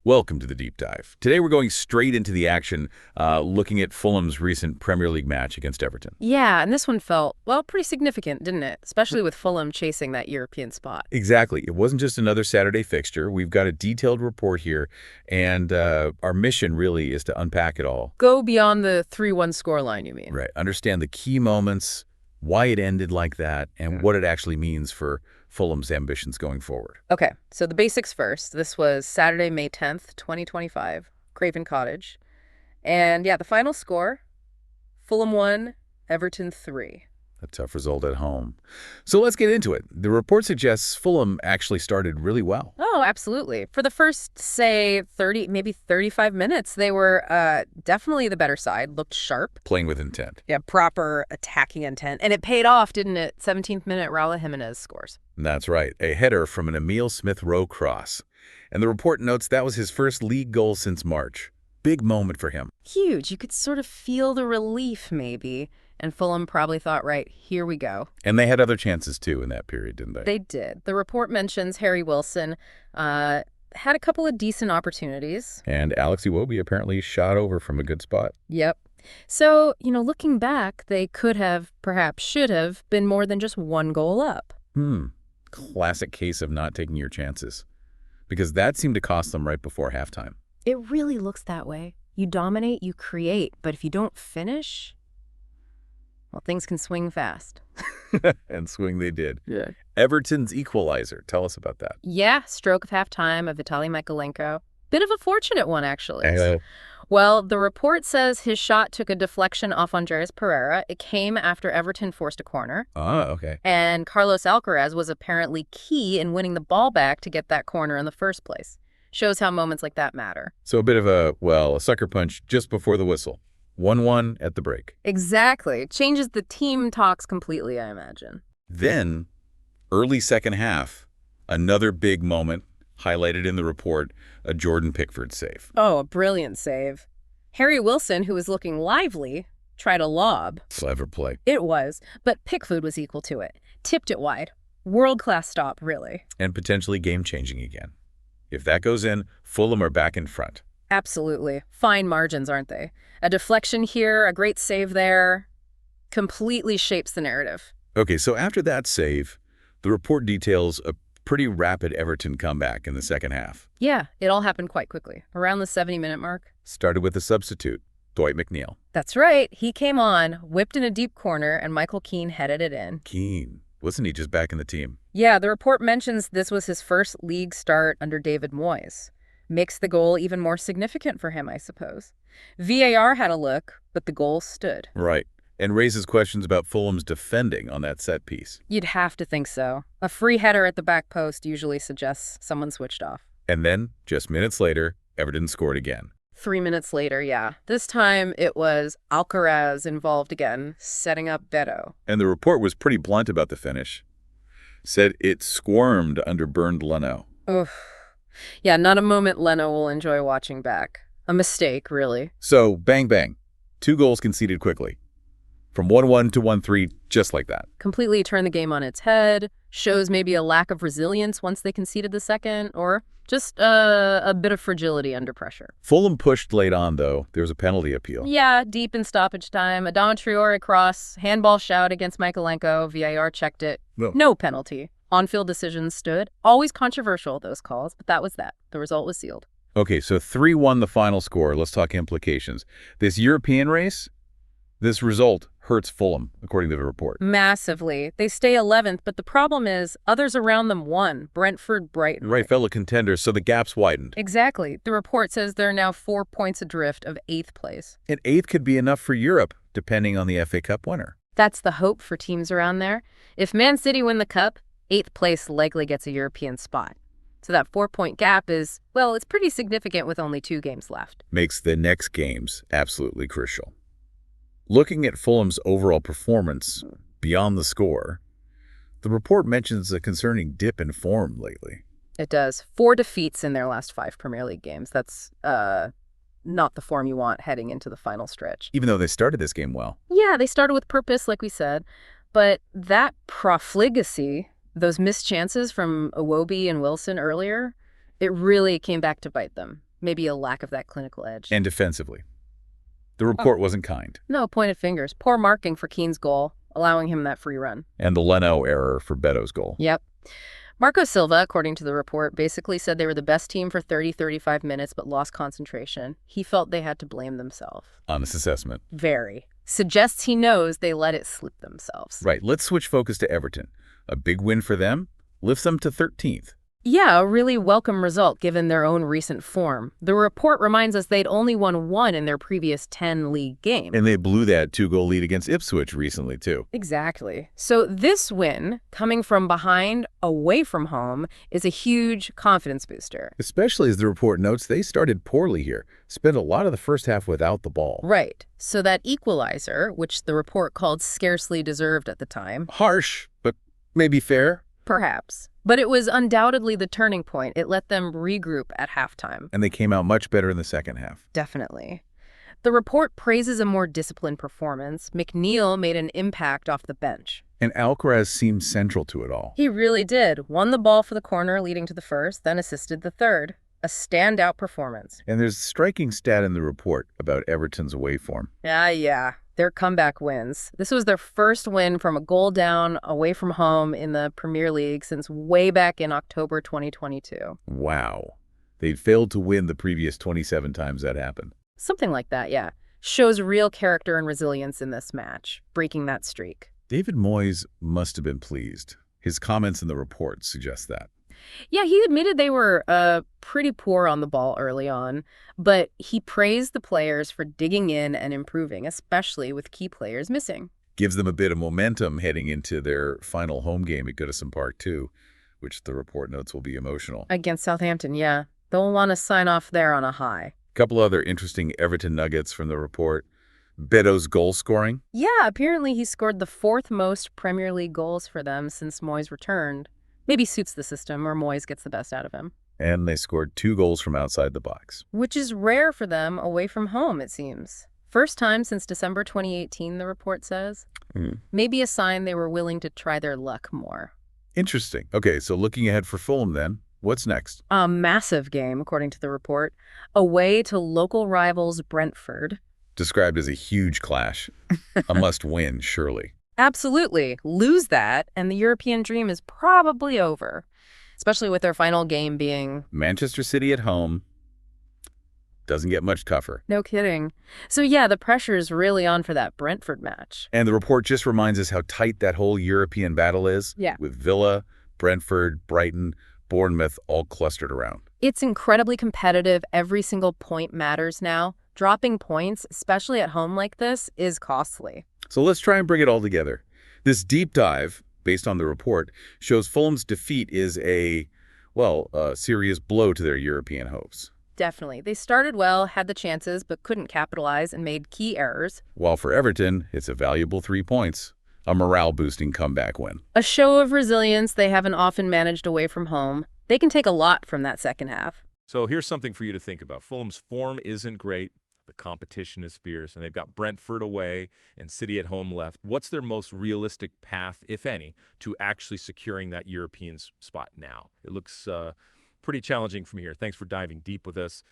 Welcome to the Deep Dive. Today we're going straight into the action, looking at Fulham's recent Premier League match against Everton. Yeah, and this one felt, well, pretty significant, didn't it? Especially with Fulham chasing that European spot. Exactly. It wasn't just another Saturday fixture. We've got a detailed report here, and our mission really is to unpack it all. Go beyond the 3-1 scoreline, you mean? Right. Understand the key moments, why it ended like that, and what it actually means for Fulham's ambitions going forward. Okay, so the basics first. This was Saturday, May 10th, 2025, Craven Cottage. And yeah, the final score, Fulham 1, Everton 3. A tough result at home. So let's get into it. The report suggests Fulham actually started really well. Oh, absolutely. For the first, say, 30, maybe 35 minutes, they were definitely the better side, looked sharp. Playing with intent. Yeah, proper attacking intent. And it paid off, didn't it? 17th minute, Raul Jimenez scores. That's right, a header from an Emile Smith-Rowe cross. And the report notes that was his first league goal since March. Big moment for him. Huge. You could sort of feel the relief, maybe. And Fulham probably thought, right, here we go. And they had other chances, too, in that period, didn't they? They did. The report mentions Harry Wilson had a couple of decent opportunities. And Alex Iwobi apparently shot over from a good spot. Yep. So, looking back, they could have, perhaps should have, been more than just one goal up. Classic case of not taking your chances. Because that seemed to cost them right before halftime. It really looks that way. You dominate, you create, but if you don't finish, well, things can swing fast. And swing they did. Yeah. Everton's equalizer. Tell us about that. Yeah, stroke of halftime of Vitaly Mykolenko. Bit of a fortunate one, actually. Hello. Well, the report says his shot took a deflection off Andreas Pereira. It came after Everton forced a corner. Oh, okay. And Carlos Alcaraz was apparently key in winning the ball back to get that corner in the first place. Shows how moments like that matter. So a bit of a sucker punch just before the whistle. 1-1 at the break. Exactly. It changes the team talks completely, I imagine. Then, early second half, another big moment highlighted in the report, a Jordan Pickford save. Oh, a brilliant save. Harry Wilson, who was looking lively, tried a lob. Clever play. It was, but Pickford was equal to it. Tipped it wide. World-class stop, really. And potentially game-changing again. If that goes in, Fulham are back in front. Absolutely. Fine margins, aren't they? A deflection here, a great save there, completely shapes the narrative. Okay, so after that save, the report details a pretty rapid Everton comeback in the second half. Yeah, it all happened quite quickly, around the 70-minute mark. Started with a substitute, Dwight McNeil. That's right. He came on, whipped in a deep corner, and Michael Keane headed it in. Keane. Wasn't he just back in the team? Yeah, the report mentions this was his first league start under David Moyes. Makes the goal even more significant for him, I suppose. VAR had a look, but the goal stood. Right. And raises questions about Fulham's defending on that set piece. You'd have to think so. A free header at the back post usually suggests someone switched off. And then, just minutes later, Everton scored again. 3 minutes later, yeah. This time it was Alcaraz involved again, setting up Beto. And the report was pretty blunt about the finish. Said it squirmed under burned Leno. Oof. Yeah, not a moment Leno will enjoy watching back. A mistake, really. So, bang, bang. 2 goals conceded quickly. From 1-1 to 1-3, just like that. Completely turned the game on its head, shows maybe a lack of resilience once they conceded the second, or just a bit of fragility under pressure. Fulham pushed late on, though. There was a penalty appeal. Yeah, deep in stoppage time. Adama Traore cross, handball shout against Mykolenko. VAR checked it. No penalty. On-field decisions stood. Always controversial, those calls, but that was that. The result was sealed. Okay, so 3-1 the final score. Let's talk implications. This European race, this result hurts Fulham, according to the report. Massively. They stay 11th, but the problem is others around them won. Brentford, Brighton. Right, fellow contenders, so the gap's widened. Exactly. The report says they're now 4 points adrift of 8th place. And 8th could be enough for Europe, depending on the FA Cup winner. That's the hope for teams around there. If Man City win the Cup, 8th place likely gets a European spot. So that 4-point gap is, well, it's pretty significant with only 2 games left. Makes the next games absolutely crucial. Looking at Fulham's overall performance beyond the score, the report mentions a concerning dip in form lately. It does. 4 defeats in their last 5 Premier League games. That's not the form you want heading into the final stretch. Even though they started this game well. Yeah, they started with purpose, like we said. But that profligacy, those missed chances from Iwobi and Wilson earlier, it really came back to bite them. Maybe a lack of that clinical edge. And defensively, the report wasn't kind. No, pointed fingers. Poor marking for Keane's goal, allowing him that free run. And the Leno error for Beto's goal. Yep. Marco Silva, according to the report, basically said they were the best team for 35 minutes but lost concentration. He felt they had to blame themselves. Honest assessment. Very. Suggests he knows they let it slip themselves. Right. Let's switch focus to Everton. A big win for them lifts them to 13th. Yeah, a really welcome result given their own recent form. The report reminds us they'd only won 1 in their previous 10 league games. And they blew that 2-goal lead against Ipswich recently, too. Exactly. So this win, coming from behind, away from home, is a huge confidence booster. Especially as the report notes, they started poorly here. Spent a lot of the first half without the ball. Right. So that equalizer, which the report called scarcely deserved at the time. Harsh, but maybe fair. Perhaps. But it was undoubtedly the turning point. It let them regroup at halftime. And they came out much better in the second half. Definitely. The report praises a more disciplined performance. McNeil made an impact off the bench. And Alcaraz seemed central to it all. He really did. Won the ball for the corner leading to the first, then assisted the third. A standout performance. And there's a striking stat in the report about Everton's away form. Yeah. Their comeback wins. This was their first win from a goal down away from home in the Premier League since way back in October 2022. Wow. They'd failed to win the previous 27 times that happened. Something like that, yeah. Shows real character and resilience in this match, breaking that streak. David Moyes must have been pleased. His comments in the report suggest that. Yeah, he admitted they were pretty poor on the ball early on, but he praised the players for digging in and improving, especially with key players missing. Gives them a bit of momentum heading into their final home game at Goodison Park, too, which the report notes will be emotional. Against Southampton, yeah. They'll want to sign off there on a high. A couple other interesting Everton nuggets from the report. Beto's goal scoring. Yeah, apparently he scored the 4th most Premier League goals for them since Moyes returned. Maybe suits the system or Moyes gets the best out of him. And they scored 2 goals from outside the box. Which is rare for them away from home, it seems. First time since December 2018, the report says. Maybe a sign they were willing to try their luck more. Interesting. Okay, so looking ahead for Fulham then, what's next? A massive game, according to the report. Away to local rivals Brentford. Described as a huge clash. A must-win, surely. Absolutely. Lose that, and the European dream is probably over, especially with their final game being Manchester City at home. Doesn't get much tougher. No kidding. So yeah, the pressure is really on for that Brentford match. And the report just reminds us how tight that whole European battle is. Yeah. With Villa, Brentford, Brighton, Bournemouth all clustered around. It's incredibly competitive. Every single point matters now. Dropping points, especially at home like this, is costly. So let's try and bring it all together. This deep dive, based on the report, shows Fulham's defeat is a serious blow to their European hopes. Definitely. They started well, had the chances, but couldn't capitalize and made key errors. While for Everton, it's a valuable 3 points, a morale-boosting comeback win. A show of resilience they haven't often managed away from home. They can take a lot from that second half. So here's something for you to think about. Fulham's form isn't great. The competition is fierce, and they've got Brentford away and City at home left. What's their most realistic path, if any, to actually securing that European spot now? It looks pretty challenging from here. Thanks for diving deep with us.